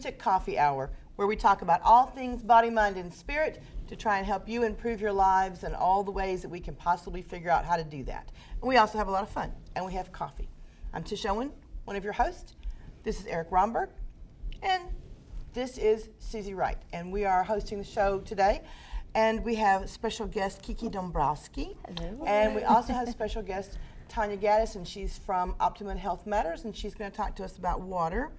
Holistic Coffee Hour, where we talk about all things body, mind, and spirit to try and help you improve your lives and all the ways that we can possibly figure out how to do that. And we also have a lot of fun, and we have coffee. I'm Tish Owen, one of your hosts. This is Rhomberg, and this is Suzie Wright, and we are hosting the show today. And we have special guest KiKi Dombrowsky. Hello. And we also have special guest Tanya Gattis, and she's from Optimum Health Matters, and she's going to talk to us about water.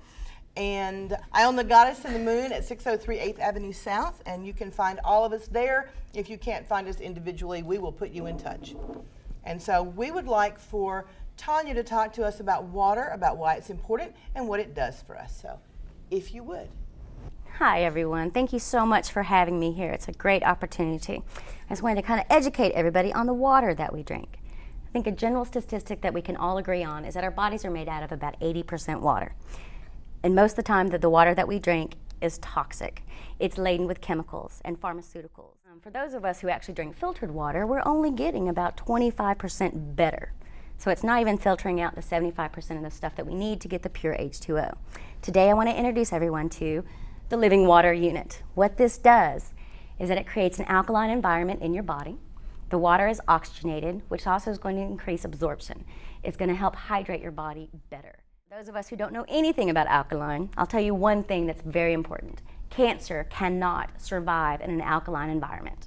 And I own the Goddess and the Moon at 603 8th Avenue South, and you can find all of us there. If you can't find us individually, we will put you in touch. And so we would like for Tanya to talk to us about water, about why it's important, and what it does for us. So, if you would. Hi everyone, thank you so much for having me here. It's a great opportunity. I just wanted to kind of educate everybody on the water that we drink. I think a general statistic that we can all agree on is that our bodies are made out of about 80% water. And most of the time that the water that we drink is toxic. It's laden with chemicals and pharmaceuticals. For those of us who actually drink filtered water, we're only getting about 25% better. So it's not even filtering out the 75% of the stuff that we need to get the pure H2O. Today I want to introduce everyone to the living water unit. What this does is that it creates an alkaline environment in your body. The water is oxygenated, which also is going to increase absorption. It's going to help hydrate your body better. Those of us who don't know anything about alkaline, I'll tell you one thing that's very important. Cancer cannot survive in an alkaline environment.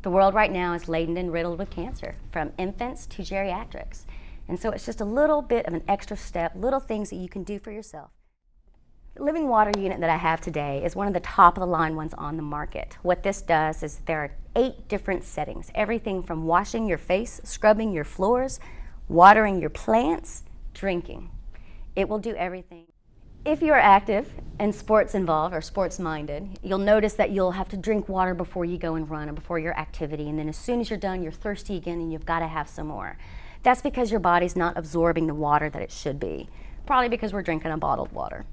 The world right now is laden and riddled with cancer, from infants to geriatrics. And so it's just a little bit of an extra step, little things that you can do for yourself. The living water unit that I have today is one of the top of the line ones on the market. What this does is there are 8 different settings, everything from washing your face, scrubbing your floors, watering your plants, drinking. It will do everything. If you're active and sports involved or sports minded, you'll notice that you'll have to drink water before you go and run or before your activity, and then as soon as you're done, you're thirsty again and you've got to have some more. That's because your body's not absorbing the water that it should be, probably because we're drinking a bottled water.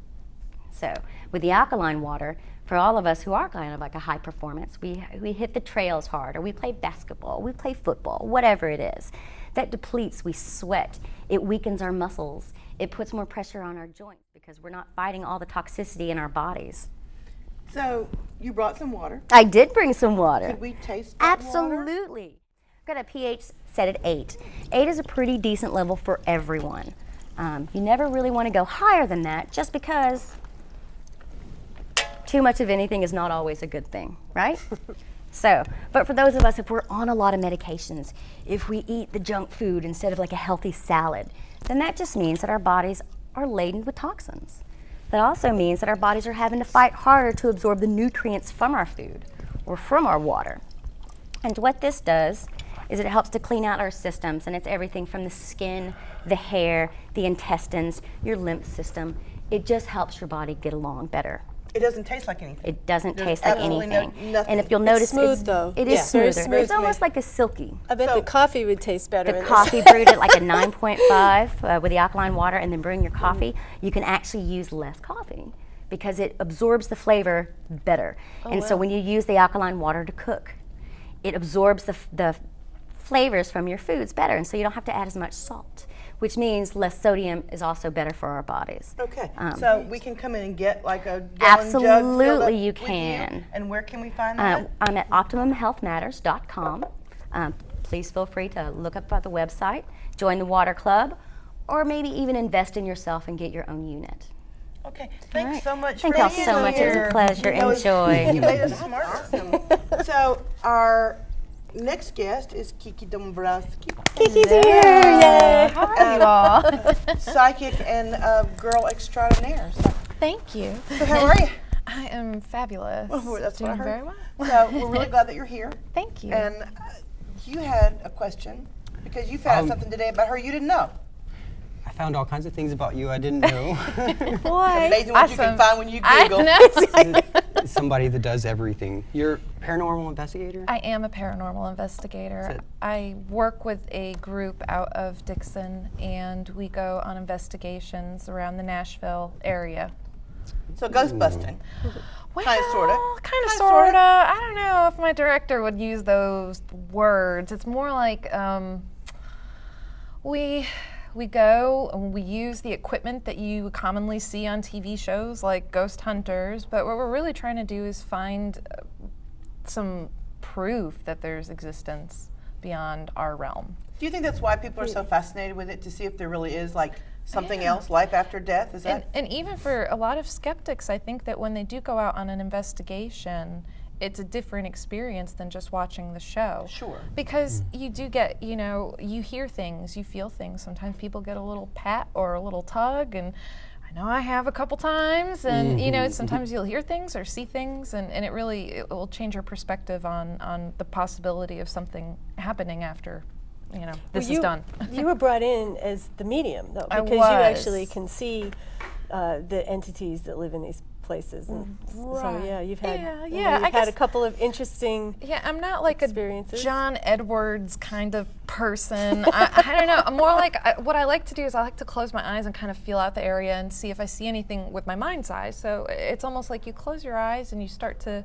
So with the alkaline water, for all of us who are kind of like a high performance, we hit the trails hard, or we play basketball, we play football, whatever it is. That depletes, we sweat, it weakens our muscles, it puts more pressure on our joints because we're not fighting all the toxicity in our bodies. So you brought some water. I did bring some water. Could we taste that Absolutely. water? I've got a pH set at 8. 8 is a pretty decent level for everyone. You never really want to go higher than that just because too much of anything is not always a good thing, right? So, but for those of us, if we're on a lot of medications, if we eat the junk food instead of like a healthy salad, then that just means that our bodies are laden with toxins. That also means that our bodies are having to fight harder to absorb the nutrients from our food or from our water. And what this does is it helps to clean out our systems, and it's everything from the skin, the hair, the intestines, your lymph system. It just helps your body get along better. It doesn't taste like anything. It doesn't There's taste like absolutely anything. nothing. And if you'll notice, It's smooth though. It is Very smoother. smooth It's almost like a silky. I bet So- the coffee would taste better. The in coffee brewed at like a 9.5 with the alkaline water, and then brewing your coffee, you can actually use less coffee because it absorbs the flavor better. And so wow. when you use the alkaline water to cook, it absorbs the flavors from your foods better, and so you don't have to add as much salt, which means less sodium is also better for our bodies. Okay, so we can come in and get like a gallon Absolutely, jug filled up you with can. And where can we find that? I'm at OptimumHealthMatters.com. Please feel free to look up at the website, join the water club, or maybe even invest in yourself and get your own unit. Okay, thanks right. so much Thank for y'all being so much. It was here. a pleasure. That was- Enjoy. You made us smarter. So our next guest is KiKi Dombrowsky. KiKi's here! Yay! How are you all? Psychic and girl extraordinaire. So, Thank you. how are you? I am fabulous. Oh, that's what I Doing heard. very well. So we're really glad that you're here. Thank you. And you had a question because you found out something today about her you didn't know. I found all kinds of things about you I didn't know. Boy, Amazing what you can awesome. find when you I Google. know. Somebody that does everything. You're a paranormal investigator? I am a paranormal investigator. That's it. I work with a group out of Dixon, and we go on investigations around the Nashville area. So ghost busting. Well, Kinda, sorta. Kind of, Kinda, sorta. sorta. I don't know if my director would use those words. It's more like we We go and we use the equipment that you commonly see on TV shows like Ghost Hunters, but what we're really trying to do is find some proof that there's existence beyond our realm. Do you think that's why people are so fascinated with it, to see if there really is like something else, life after death? Is that? And even for a lot of skeptics, I think that when they do go out on an investigation, it's a different experience than just watching the show. Sure. Because you do get, you hear things, you feel things. Sometimes people get a little pat or a little tug, and I know I have a couple times, and sometimes you'll hear things or see things, and it will change your perspective on the possibility of something happening after this is done. You were brought in as the medium, though, I because you was. actually can see the entities that live in these places. And so, yeah, you've had, I had guess- a couple of interesting I'm not like a experiences. John Edwards kind of person. I don't know. I'm more like, what I like to do is I like to close my eyes and kind of feel out the area and see if I see anything with my mind's eye. So it's almost like you close your eyes and you start to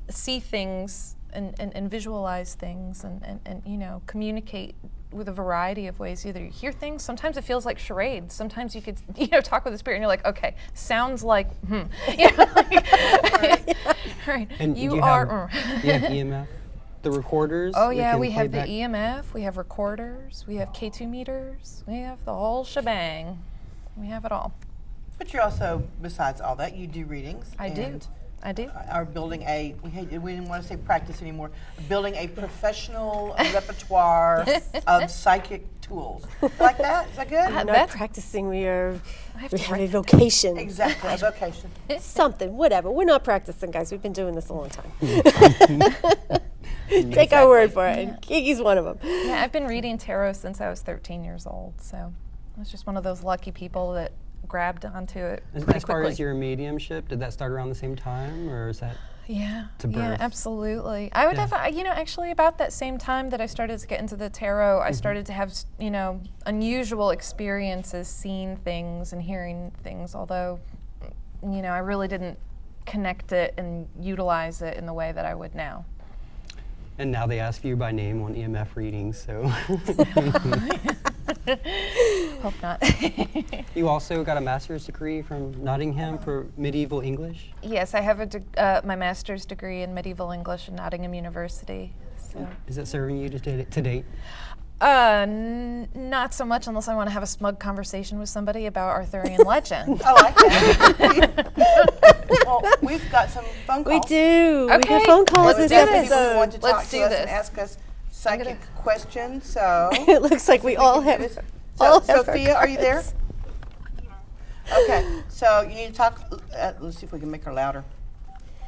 see things and visualize things and communicate with a variety of ways. Either you hear things, sometimes it feels like charades, sometimes you could talk with the spirit and you're like, okay, sounds like right. And you you are have EMF, the recorders. oh that yeah, can we play have back? the EMF, we have recorders, we have K2 meters, we have the whole shebang. We have it all. But you're also, besides all that, you do readings. I do. Are building we didn't want to say practice anymore, building a professional repertoire of psychic tools. Like that? Is that good? We're not That's- practicing, we have to a write vocation. Exactly, a vocation. Something, whatever. We're not practicing, guys. We've been doing this a long time. Take our word for it. And KiKi's one of them. Yeah, I've been reading tarot since I was 13 years old, so I was just one of those lucky people that grabbed onto it pretty As far quickly. as your mediumship, did that start around the same time, or is that? Yeah, to yeah, birth? absolutely. I would have, actually about that same time that I started to get into the tarot, I started to have, unusual experiences, seeing things and hearing things, although, I really didn't connect it and utilize it in the way that I would now. And now they ask you by name on EMF readings, so. Hope not. You also got a master's degree from Nottingham for medieval English? Yes, I have my master's degree in medieval English at Nottingham University. So. Is it serving you to date? Not so much unless I want to have a smug conversation with somebody about Arthurian legend. I like that. Well, we've got some phone calls. We do. We Okay. got phone calls Let's this do this. People who want episode. to talk Let's to do us this. and ask us psychic questions. So, It looks like we all have. all have our Sophia, are you there? cards. Okay. So you need to talk. Let's see if we can make her louder.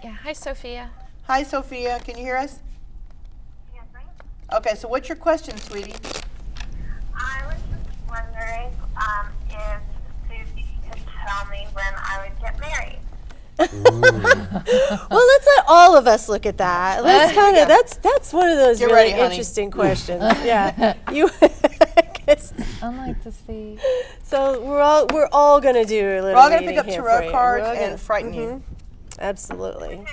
Yeah. Hi, Sophia. Hi, Sophia. Can you hear us? Okay. So what's your question, sweetie? I was just wondering if Suzie could tell me when I would get married. Well, let's let all of us look at that. Let's kind of that's one of those Get really ready, honey. interesting questions. Yeah, you. I guess- I'd like to see. so we're all gonna do a little. We're all going to pick reading up here tarot for you. cards We're all and gonna- frighten you. Absolutely.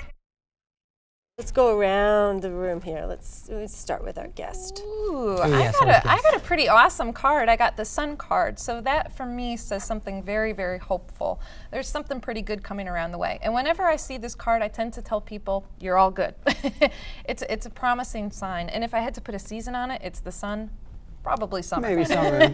Let's go around the room here. Let's start with our guest. Ooh, yeah, I got a pretty awesome card. I got the Sun card. So that for me says something very, very hopeful. There's something pretty good coming around the way. And whenever I see this card, I tend to tell people, you're all good. It's a promising sign. And if I had to put a season on it, it's the Sun, probably summer. Maybe summer.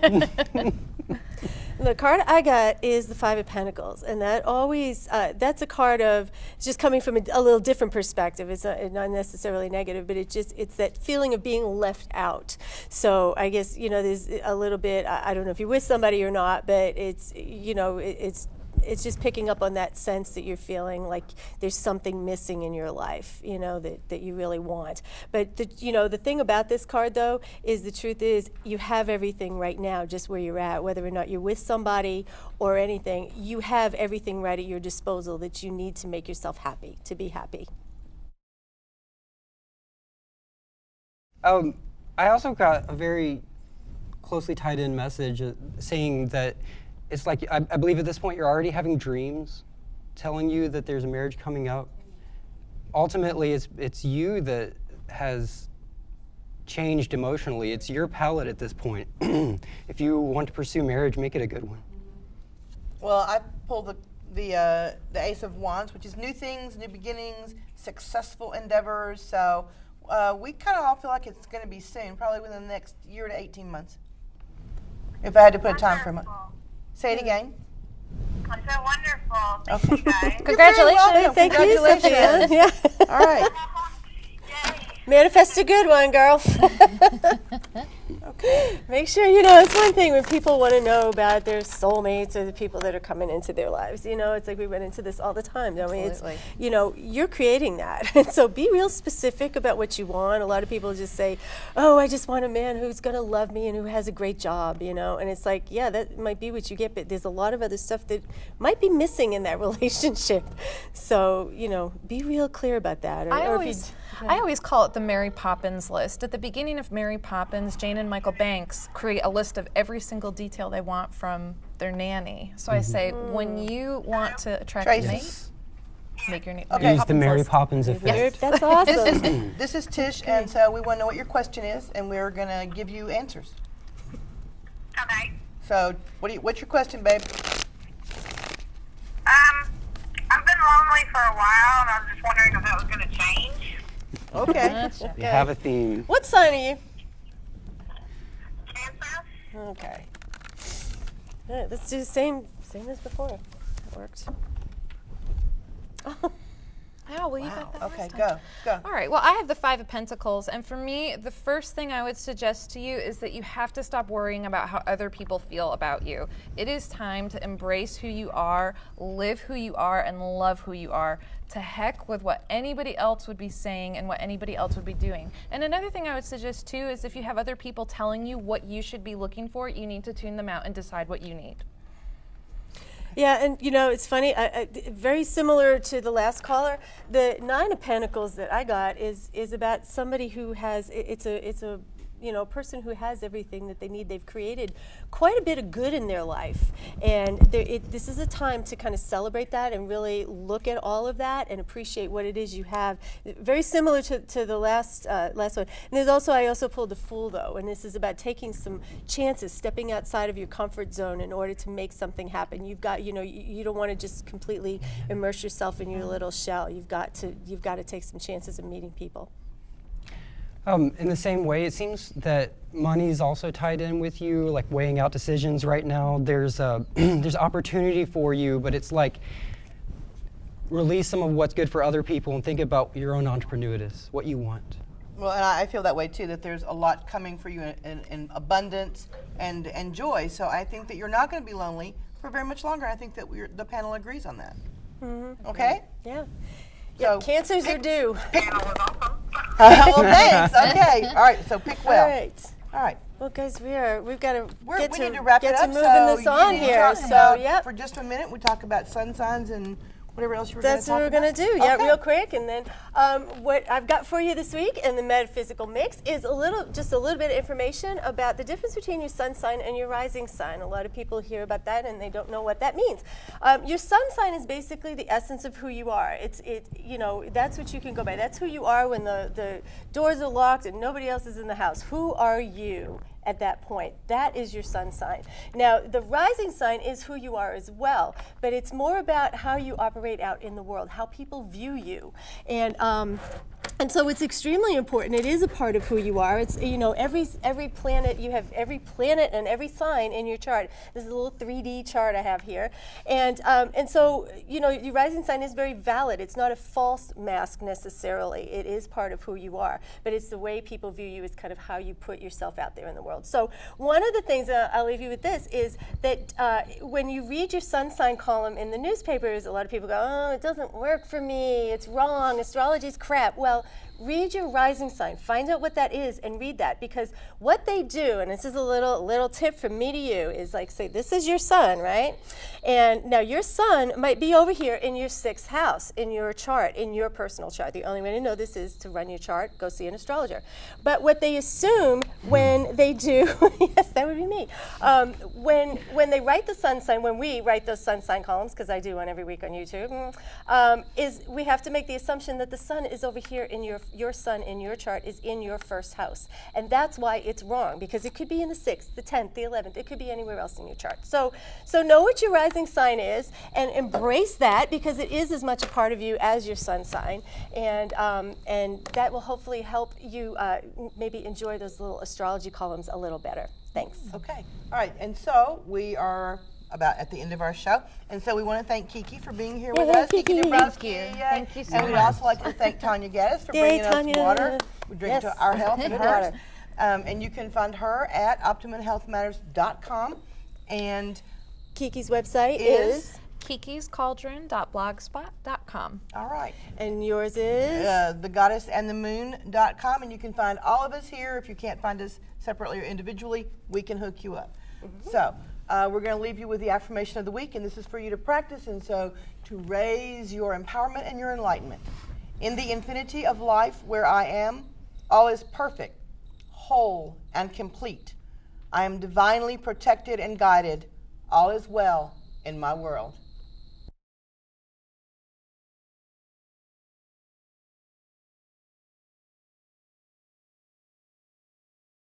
The card I got is the Five of Pentacles, and that always, that's a card of just coming from a little different perspective. It's not necessarily negative, but it's that feeling of being left out. So I guess, there's a little bit, I don't know if you're with somebody or not, but it's just picking up on that sense that you're feeling like there's something missing in your life, that you really want. But the thing about this card though is the truth is you have everything right now just where you're at, whether or not you're with somebody or anything, you have everything right at your disposal that you need to make yourself happy, to be happy. I also got a very closely tied in message saying that it's like, I believe at this point you're already having dreams telling you that there's a marriage coming up. Ultimately, it's you that has changed emotionally. It's your palette at this point. If you want to pursue marriage, make it a good one. Well, I pulled the Ace of Wands, which is new things, new beginnings, successful endeavors. So we kind of all feel like it's going to be soon, probably within the next year to 18 months. If I had to put a time frame on. Say it again. I'm so wonderful. Thank you guys. Congratulations. Thank you, Sophia. Yeah. All right. Yay. Manifest a good one, girl. Make sure, it's one thing when people want to know about their soulmates or the people that are coming into their lives. It's like we run into this all the time, don't we? Absolutely. It's, you're creating that. And so be real specific about what you want. A lot of people just say, oh, I just want a man who's going to love me and who has a great job, And it's like, yeah, that might be what you get, but there's a lot of other stuff that might be missing in that relationship. So, be real clear about that. I always call it the Mary Poppins list. At the beginning of Mary Poppins, Jane and Michael Banks create a list of every single detail they want from their nanny. So I say, when you want to attract a mate, make your name. Okay. Use the Mary Poppins effect. Yes. That's awesome. This is Tish, and so we want to know what your question is, and we're going to give you answers. Okay. So what's your question, babe? I've been lonely for a while, and I was just wondering if that was going to change. Okay. You have a theme. What sign are you? Cancer? Okay. Yeah, let's do the same as before. That works. Oh, well, you got that Okay, last time. go. All right, well, I have the Five of Pentacles, and for me, the first thing I would suggest to you is that you have to stop worrying about how other people feel about you. It is time to embrace who you are, live who you are, and love who you are. To heck with what anybody else would be saying and what anybody else would be doing. And another thing I would suggest, too, is if you have other people telling you what you should be looking for, you need to tune them out and decide what you need. Yeah, and it's funny. Very similar to the last caller, the Nine of Pentacles that I got is about somebody who has. It's a person who has everything that they need. They've created quite a bit of good in their life, and this is a time to kind of celebrate that and really look at all of that and appreciate what it is you have. Very similar to the last one. And I also pulled the Fool, though, and this is about taking some chances, stepping outside of your comfort zone in order to make something happen. You've got, you don't want to just completely immerse yourself in your little shell. You've got to take some chances of meeting people. In the same way, it seems that money's also tied in with you, like weighing out decisions right now. There's opportunity for you, but it's like release some of what's good for other people and think about your own entrepreneuritis, what you want. Well, and I feel that way too, that there's a lot coming for you in abundance and joy. So I think that you're not going to be lonely for very much longer. I think that the panel agrees on that. Mm-hmm. Okay? Yeah. So Cancers are due. Panel was awesome. well, thanks. Okay. All right. So pick well. All right. Well, guys, we've got to We need to wrap it up. moving so this on you need to here. talk So, about, yep. For just a minute, we talk about sun signs and whatever else you were going to That's talk what we're about. going to do. Yeah, Okay. real quick. And then what I've got for you this week in the Metaphysical Mix is just a little bit of information about the difference between your sun sign and your rising sign. A lot of people hear about that and they don't know what that means. Your sun sign is basically the essence of who you are. That's what you can go by. That's who you are when the doors are locked and nobody else is in the house. Who are you at that point? That is your sun sign. Now, the rising sign is who you are as well, but it's more about how you operate out in the world, how people view you. And so it's extremely important. It is a part of who you are. It's, every planet, you have every planet and every sign in your chart. This is a little 3D chart I have here. And so, your rising sign is very valid. It's not a false mask necessarily. It is part of who you are. But it's the way people view you is kind of how you put yourself out there in the world. So one of the things I'll leave you with this is that when you read your sun sign column in the newspapers, a lot of people go, oh, it doesn't work for me. It's wrong. Astrology's crap. Well, read your rising sign. Find out what that is and read that, because what they do, and this is a little tip from me to you, is like say this is your sun, right? And now your sun might be over here in your 6th house in your chart, in your personal chart. The only way to know this is to run your chart, go see an astrologer. But what they assume when they do, yes, that would be me. When they write the sun sign, when we write those sun sign columns, because I do one every week on YouTube, is we have to make the assumption that the sun is over here in your your sun in your chart is in your first house. And that's why it's wrong, because it could be in the 6th, the 10th, the 11th. It could be anywhere else in your chart. So know what your rising sign is and embrace that, because it is as much a part of you as your sun sign. And that will hopefully help you maybe enjoy those little astrology columns a little better. Thanks. Okay. All right. And so we are about at the end of our show. And so we want to thank KiKi for being here with us. KiKi Dombrowsky. Thank you so And we'd much. also like to thank Tanya Gattis for Yay, bringing Tanya. us water. We drink Yes. to our health and Good hers. water. And you can find her at optimumhealthmatters.com. And KiKi's website is, kikiscauldron.blogspot.com. all right, and yours is? thegoddessandthemoon.com. And you can find all of us here. If you can't find us separately or individually, we can hook you up. So we're going to leave you with the affirmation of the week, and this is for you to practice, and so to raise your empowerment and your enlightenment. In the infinity of life where I am, all is perfect, whole, and complete. I am divinely protected and guided. All is well in my world.